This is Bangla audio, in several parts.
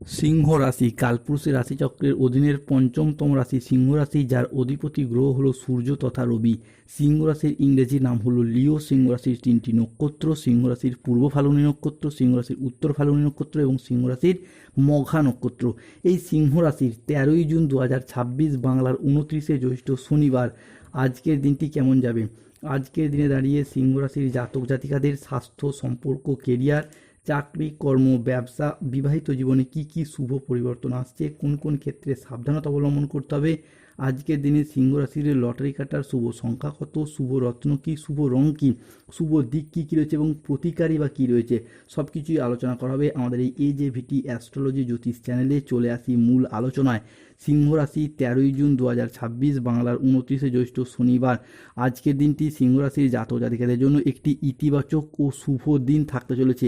সিংহ রাশি কালপুরুষের রাশিচক্রের অধীনের পঞ্চমতম রাশি সিংহ রাশি, যার অধিপতি গ্রহ হলো সূর্য তথা রবি। সিংহ রাশির ইংরেজি নাম হলো লিও। সিংহ রাশির তিনটি নক্ষত্র: সিংহ রাশির পূর্ব ফাল্গুনী নক্ষত্র, সিংহ রাশির উত্তর ফাল্গুনী নক্ষত্র এবং সিংহ রাশির মঘা নক্ষত্র। এই সিংহ রাশির 13ই জুন 2026 বাংলার 29শে জ্যৈষ্ঠ শনিবার আজকের দিনটি কেমন যাবে? আজকের দিনে দাঁড়িয়ে সিংহ রাশির জাতক জাতিকাদের স্বাস্থ্য, সম্পর্ক, কেরিয়ার, চাকরি, কর্ম, ব্যবসা, বিবাহিত জীবনে কি কি শুভ পরিবর্তন আসছে, কোন কোন ক্ষেত্রে সাবধানতা অবলম্বন করতে হবে। আজকের দিনে সিংহ রাশির লটারি কাটার শুভ সংখ্যা কত, শুভ রত্ন কি, শুভ রং কি, শুভ দিক কি কি রয়েছে এবং প্রতিকারী বা কী রয়েছে, সব কিছুই আলোচনা করা হবে আমাদের এই AJVT অ্যাস্ট্রোলজি জ্যোতিষ চ্যানেলে। চলে আসি মূল আলোচনায়। সিংহ রাশি 13ই জুন 2026 বাংলার 29শে জ্যৈষ্ঠ শনিবার আজকের দিনটি সিংহ রাশির জাতক জাতিকাদের জন্য একটি ইতিবাচক ও শুভ দিন থাকতে চলেছে।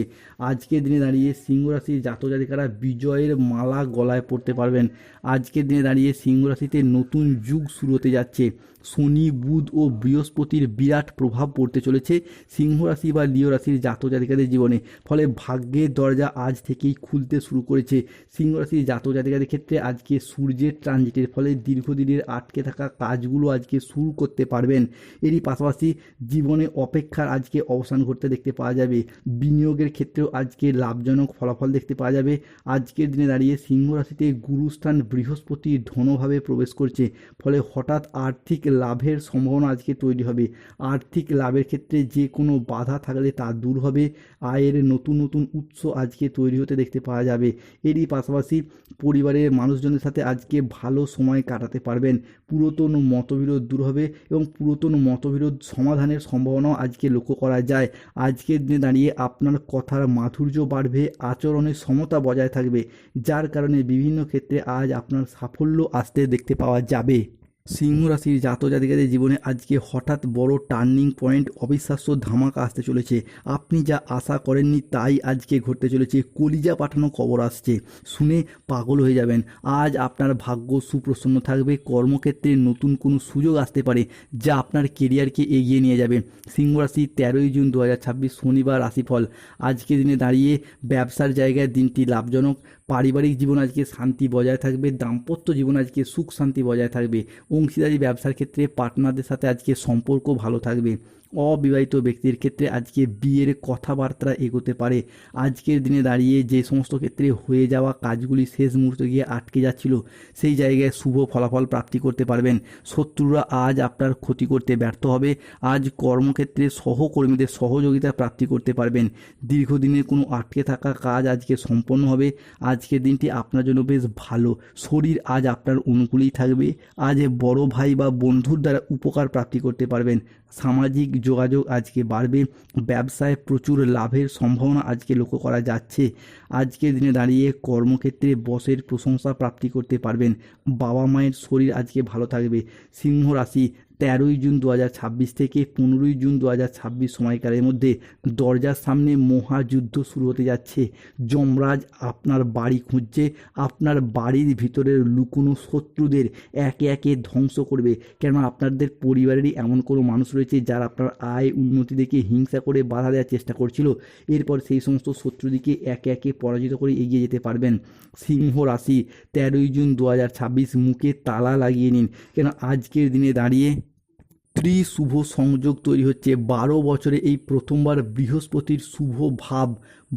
আজকের দিনে দাঁড়িয়ে সিংহ রাশির জাতক জাতিকারা বিজয়ের মালা গলায় পরতে পারবেন। আজকের দিনে দাঁড়িয়ে সিংহ রাশিতে নতুন যুগ শুরু হতে যাচ্ছে। শনি, বুধ ও বৃহস্পতির বিরাট প্রভাব পড়তে চলেছে সিংহ রাশি বা লিও রাশির জাতক জাতিকাদের জীবনে। ফলে ভাগ্যের দরজা আজ থেকেই খুলতে শুরু করেছে সিংহ রাশির জাতক জাতিকাদের ক্ষেত্রে। আজকে সূর্যের ট্রানজিটের ফলে দীর্ঘদিনের আটকে থাকা কাজগুলো আজকে শুরু করতে পারবেন। এরই পাশাপাশি জীবনে অপেক্ষার আজকে অবসান ঘটতে দেখতে পাওয়া যাবে। বিনিয়োগের ক্ষেত্রেও আজকে লাভজনক ফলাফল দেখতে পাওয়া যাবে। আজকের দিনে দাঁড়িয়ে সিংহ রাশিতে গুরুস্থান বৃহস্পতি ধনভাবে প্রবেশ করছে। ফলে হঠাৎ আর্থিক লাভের সম্ভাবনা আজকে তৈরি হবে। আর্থিক লাভের ক্ষেত্রে যে কোনো বাধা থাকলে তা দূর হবে। আয়ের নতুন নতুন উৎস আজকে তৈরি হতে দেখতে পাওয়া যাবে। এরই পাশাপাশি পরিবারের মানুষজনের সাথে আজকে ভালো সময় কাটাতে পারবেন। পুরাতন মতবিরোধ দূর হবে এবং পুরাতন মতবিরোধ সমাধানের সম্ভাবনাও আজকে লক্ষ্য করা যায়। আজকের দিনে দাঁড়িয়ে আপনার কথার মাধুর্য বাড়বে, আচরণে সমতা বজায় থাকবে, যার কারণে বিভিন্ন ক্ষেত্রে আজ আপনার সাফল্য আসতে দেখতে পাওয়া যাবে। সিংহ রাশির জাতক জাতিকাদের জীবনে আজকে হঠাৎ বড় টার্নিং পয়েন্ট, অবিশ্বাস্য ধামাকা আসতে চলেছে। আপনি যা আশা করেননি তাই আজকে ঘটতে চলেছে। কলিজা পাঠানো খবর আসছে, শুনে পাগল হয়ে যাবেন। আজ আপনার ভাগ্য সুপ্রসন্ন থাকবে। কর্মক্ষেত্রে নতুন কোনো সুযোগ আসতে পারে যা আপনার কেরিয়ারকে এগিয়ে নিয়ে যাবে। সিংহ রাশি 13ই জুন 2026 শনিবার রাশিফল। আজকে দিনে দাঁড়িয়ে ব্যবসার জায়গায় দিনটি লাভজনক। পারিবারিক জীবন আজকে শান্তি বজায় থাকবে। দাম্পত্য জীবন আজকে সুখ শান্তি বজায় থাকবে। অংশীদারি ব্যবসার ক্ষেত্রে পার্টনারদের সাথে আজকে সম্পর্ক ভালো থাকবে। অবিবাহিত ব্যক্তির ক্ষেত্রে আজকে বিয়ের কথাবার্তা এগোতে পারে। আজকের দিনে দাঁড়িয়ে যে সমস্ত ক্ষেত্রে হয়ে যাওয়া কাজগুলি শেষ মুহূর্তে গিয়ে আটকে যাচ্ছিল, সেই জায়গায় শুভ ফলাফল প্রাপ্তি করতে পারবেন। শত্রুরা আজ আপনার ক্ষতি করতে ব্যর্থ হবে। আজ কর্মক্ষেত্রে সহকর্মীদের সহযোগিতা প্রাপ্তি করতে পারবেন। দীর্ঘদিনের কোনো আটকে থাকা কাজ আজকে সম্পন্ন হবে। আজকের দিনটি আপনার জন্য বেশ ভালো। শরীর আজ আপনার অনুকূলেই থাকবে। আজ বড় ভাই বা বন্ধুর দ্বারা উপকার প্রাপ্তি করতে পারবেন। সামাজিক যোগাযোগ আজকে বাড়বে। ব্যবসায় প্রচুর লাভের সম্ভাবনা আজকে লক্ষ্য করা যাচ্ছে। আজকের দিনে দাঁড়িয়ে কর্মক্ষেত্রে বসের প্রশংসা প্রাপ্তি করতে পারবেন। বাবা মায়ের শরীর আজকে ভালো থাকবে। সিংহ রাশি 13ই জুন 2026 থেকে 15ই জুন 2026 সময়কালের মধ্যে দরজার সামনে মহাযুদ্ধ শুরু হতে যাচ্ছে। যমরাজ আপনার বাড়ি খুঁজছে। আপনার বাড়ির ভিতরের লুকোনো শত্রুদের একে একে ধ্বংস করবে। কেননা আপনাদের পরিবারেরই এমন কোনো মানুষ রয়েছে যারা আপনার আয় উন্নতি দেখে হিংসা করে বাধা দেওয়ার চেষ্টা করছিল। এরপর সেই সমস্ত শত্রুদিকে একে একে পরাজিত করে এগিয়ে যেতে পারবেন। সিংহ রাশি 13ই জুন 2026 মুখে তালা লাগিয়ে নিন, কেন আজকের দিনে দাঁড়িয়ে ত্রিশুভ সংযোগ তৈরি হচ্ছে। 12 বছরে এই প্রথমবার বৃহস্পতির শুভ ভাব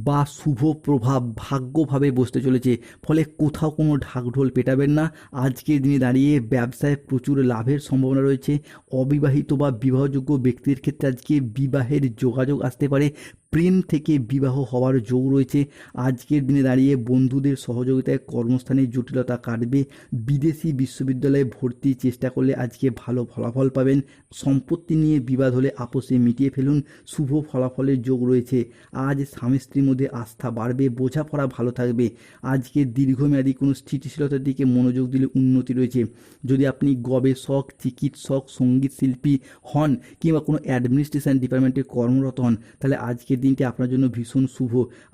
বা শুভ প্রভাব ভাগ্যভাবে বসতে চলেছে। ফলে কোথাও কোনো ঢাকঢোল পেটাবেন না। আজকের দিনে দাঁড়িয়ে ব্যবসায় প্রচুর লাভের সম্ভাবনা রয়েছে। অবিবাহিত বা বিবাহযোগ্য ব্যক্তির ক্ষেত্রে আজকে বিবাহের যোগাযোগ আসতে পারে। প্রেম থেকে বিবাহ হওয়ার যোগ রয়েছে। আজকের দিনে দাঁড়িয়ে বন্ধুদের সহযোগিতায় কর্মস্থানে জটিলতা কাটবে। বিদেশি বিশ্ববিদ্যালয়ে ভর্তির চেষ্টা করলে আজকে ভালো ফলাফল পাবেন। সম্পত্তি নিয়ে বিবাদ হলে আপোষে মিটিয়ে ফেলুন। শুভ ফলাফলের যোগ রয়েছে। আজ স্বামী স্ত্রীর মধ্যে আস্থা বাড়বে। বোঝাপড়া ভালো থাকবে। আজকে দীর্ঘমেয়াদী কোনো স্থিতিশীলতার দিকে মনোযোগ দিলে উন্নতি রয়েছে। যদি আপনি গবেষক, চিকিৎসক, সঙ্গীত শিল্পী হন কিংবা কোনো অ্যাডমিনিস্ট্রেশন ডিপার্টমেন্টে কর্মরত হন, তাহলে আজকের দিনটি আপনার জন্য ভীষণ শুভ।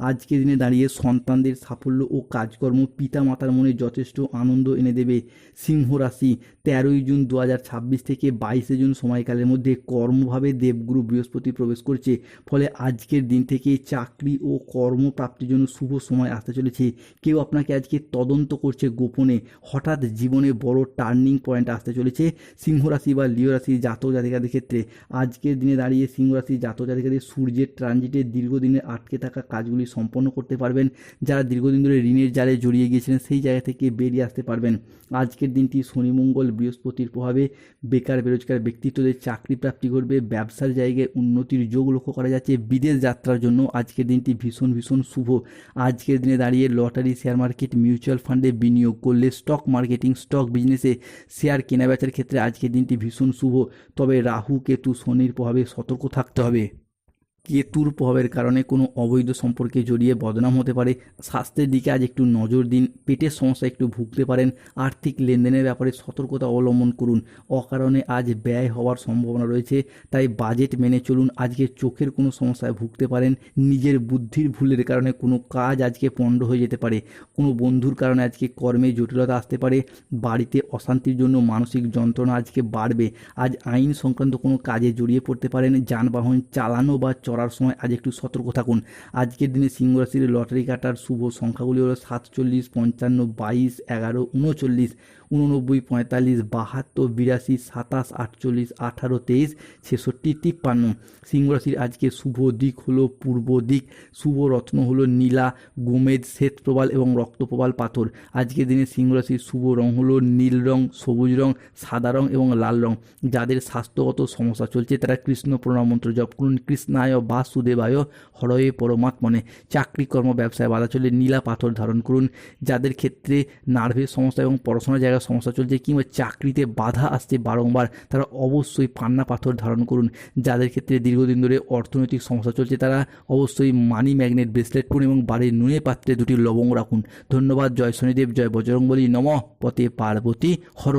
আজকের দিনে দাঁড়িয়ে সন্তানদের সাফল্য ও কাজকর্ম পিতামাতার মনে যথেষ্ট আনন্দ এনে দেবে। সিংহ রাশি 13ই জুন 2026 থেকে 22শে জুন সময়কালের মধ্যে কর্মভাবে দেবগুরু বৃহস্পতি প্রবেশ করছে। ফলে আজকের দিন থেকে চাকরি ও কর্মপ্রাপ্তির জন্য শুভ সময় আসতে চলেছে। কেউ আপনাকে আজকে তদন্ত করছে গোপনে, হঠাৎ জীবনে বড় টার্নিং পয়েন্ট আসতে চলেছে। সিংহ রাশি বা লিও রাশি জাতক জাতিকাদের ক্ষেত্রে আজকের দিনে দাঁড়িয়ে সিংহ রাশি জাতক জাতিকাদের সূর্যের ট্রানজিটে দীর্ঘদিনের আটকে থাকা কাজগুলি সম্পন্ন করতে পারবেন। যারা দীর্ঘদিন ধরে ঋণের জালে জড়িয়ে গিয়েছিলেন সেই জায়গা থেকে বেরিয়ে আসতে পারবেন। আজকের দিনটি শনি মঙ্গল বৃহস্পতির প্রভাবে বেকার বেরোজগার ব্যক্তিত্বদের চাকরি প্রাপ্তি ঘটবে। ব্যবসার জায়গায় উন্নতির যোগ লক্ষ্য করা যাচ্ছে। বিদেশ যাত্রার জন্য আজকের দিনটি ভীষণ ভীষণ শুভ। আজকের দিনে দাঁড়িয়ে লটারি, শেয়ার মার্কেট, মিউচুয়াল ফান্ডে বিনিয়োগ করলে, স্টক মার্কেটিং, স্টক বিজনেসে শেয়ার কেনাবেচার ক্ষেত্রে আজকের দিনটি ভীষণ শুভ। তবে রাহু, কেতু, শনির প্রভাবে সতর্ক থাকতে হবে। কেতুর প্রভাবের কারণে কোনো অবৈধ সম্পর্কে জড়িয়ে বদনাম হতে পারে। স্বাস্থ্যের দিকে আজ একটু নজর দিন। পেটের সমস্যা একটু ভুগতে পারেন। আর্থিক লেনদেনের ব্যাপারে সতর্কতা অবলম্বন করুন। অকারণে আজ ব্যয় হওয়ার সম্ভাবনা রয়েছে, তাই বাজেট মেনে চলুন। আজকে চোখের কোনো সমস্যায় ভুগতে পারেন। নিজের বুদ্ধির ভুলের কারণে কোনো কাজ আজকে পণ্ড হয়ে যেতে পারে। কোনো বন্ধুর কারণে আজকে কর্মে জটিলতা আসতে পারে। বাড়িতে অশান্তির জন্য মানসিক যন্ত্রণা আজকে বাড়বে। আজ আইন সংক্রান্ত কোনো কাজে জড়িয়ে পড়তে পারেন। যানবাহন চালানো বা চড়ার সময় আজ একটু সতর্ক থাকুন। আজকের দিনে সিংহ রাশির লটারি কাটার শুভ সংখ্যাগুলি হলো 47, 55, 22, 11, 39, 89, 45, 72, 82, 27, 48, 18, 23, 66, 53। সিংহ রাশির আজকে শুভ দিক হলো পূর্ব দিক। শুভ রত্ন হলো নীলা, গোমেদ, শ্বেত প্রবাল এবং রক্তপ্রবাল পাথর। আজকের দিনে সিংহ রাশির শুভ রং হলো নীল রং, সবুজ রং, সাদা রং এবং লাল রং। যাদের স্বাস্থ্যগত সমস্যা চলছে তারা কৃষ্ণ প্রণাম মন্ত্র জপ করুন। কৃষ্ণায় বাসুদেবায় হরয়ে পরমাত্মনে। চাকরি কর্ম ব্যবসায় বাধা চলে নীলা পাথর ধারণ করুন। যাদের ক্ষেত্রে নার্ভের সমস্যা এবং পড়াশোনার জায়গায় সমস্যা চলছে কিংবা চাকরিতে বাধা আসছে বারংবার, তারা অবশ্যই পান্না পাথর ধারণ করুন। যাদের ক্ষেত্রে দীর্ঘদিন ধরে অর্থনৈতিক সমস্যা চলছে তারা অবশ্যই মানি ম্যাগনেট ব্রেসলেট পরুন এবং বাড়ির নুনে পাত্রে 2টি লবঙ্গ রাখুন। ধন্যবাদ। জয় শনিদেব, জয় বজরংবলী, নমঃ পতে পার্বতী হর।